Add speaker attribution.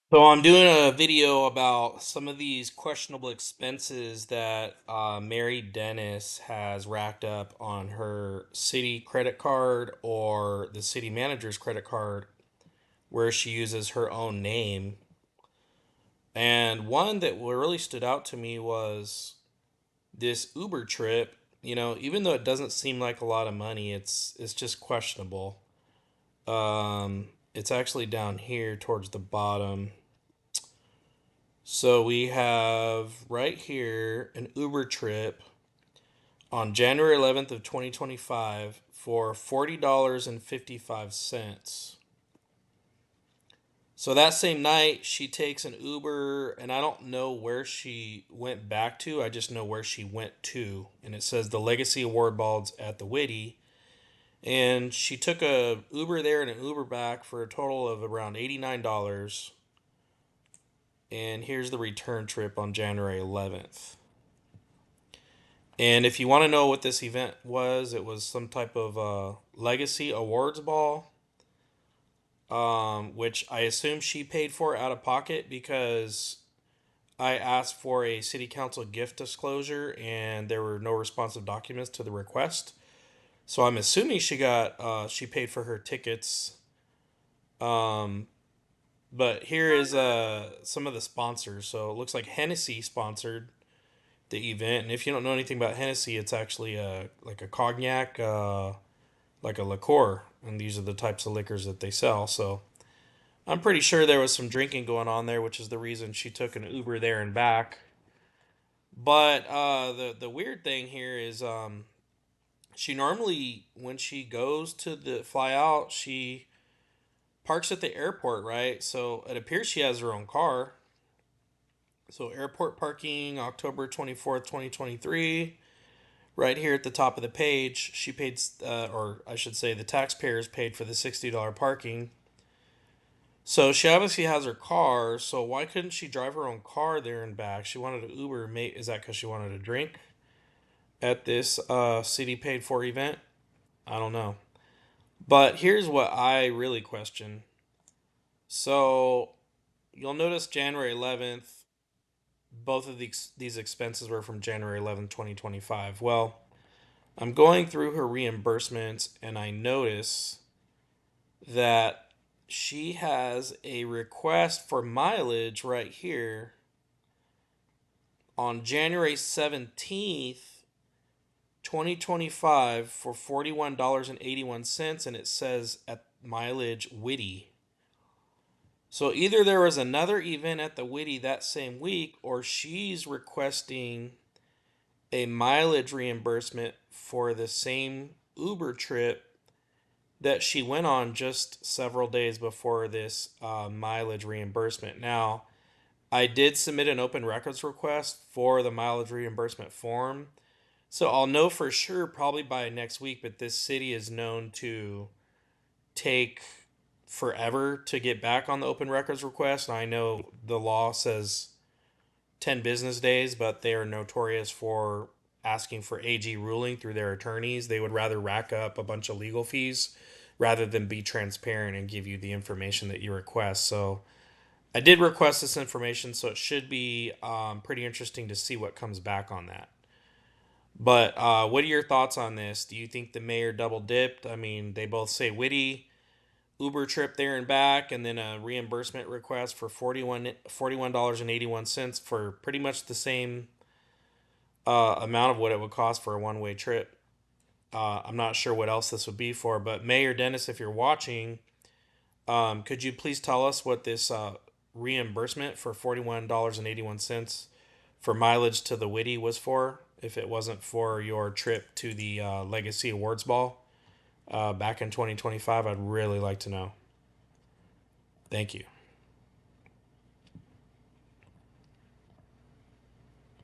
Speaker 1: So I'm doing a video about some of these questionable expenses that Mary Dennis has racked up on her city credit card or the city manager's credit card, where she uses her own name. And one that really stood out to me was this Uber trip. Even though it doesn't seem like a lot of money, it's just questionable. It's actually down here towards the bottom. So we have right here an Uber trip on January 11th of 2025 for $40.55. So that same night she takes an Uber and I don't know where she went back to. I just know where she went to. And it says the Legacy Award Balls at the Witty. And she took a Uber there and an Uber back for a total of around $89. And here's the return trip on January 11th. And if you want to know what this event was, it was some type of legacy awards ball, which I assume she paid for out of pocket because I asked for a city council gift disclosure and there were no responsive documents to the request. So I'm assuming she paid for her tickets. Um, but here is some of the sponsors. So it looks like Hennessy sponsored the event. And if you don't know anything about Hennessy, it's actually like a cognac, like a liqueur, and these are the types of liquors that they sell. So I'm pretty sure there was some drinking going on there, which is the reason she took an Uber there and back. But the weird thing here is she normally when she goes to the fly out, she parks at the airport, right? So it appears she has her own car. So airport parking, October 24th, 2023. Right here at the top of the page, she paid, or I should say, the taxpayers paid for the $60 parking. So she obviously has her car. So why couldn't she drive her own car there and back? She wanted to Uber. Mate, is that because she wanted to drink at this city paid for event? I don't know. But here's what I really question. So you'll notice January 11th, both of these expenses were from January 11th, 2025. Well, I'm going through her reimbursements and I notice that she has a request for mileage right here on January 17th, 2025 for $41.81 and it says at mileage Witty. So either there was another event at the Witty that same week or she's requesting a mileage reimbursement for the same Uber trip that she went on just several days before this mileage reimbursement. Now, I did submit an open records request for the mileage reimbursement form. So I'll know for sure probably by next week, but this city is known to take forever to get back on the open records request. And I know the law says 10 business days, but they are notorious for asking for AG ruling through their attorneys. They would rather rack up a bunch of legal fees rather than be transparent and give you the information that you request. So I did request this information, so it should be pretty interesting to see what comes back on that. But what are your thoughts on this? Do you think the mayor double dipped? I mean, they both say Witty, Uber trip there and back, and then a reimbursement request for $41.81 for pretty much the same amount of what it would cost for a one-way trip. I'm not sure what else this would be for, but Mayor Dennis, if you're watching, could you please tell us what this reimbursement for $41.81 for mileage to the Witty was for? If it wasn't for your trip to the Legacy Awards Ball back in 2025, I'd really like to know. Thank you.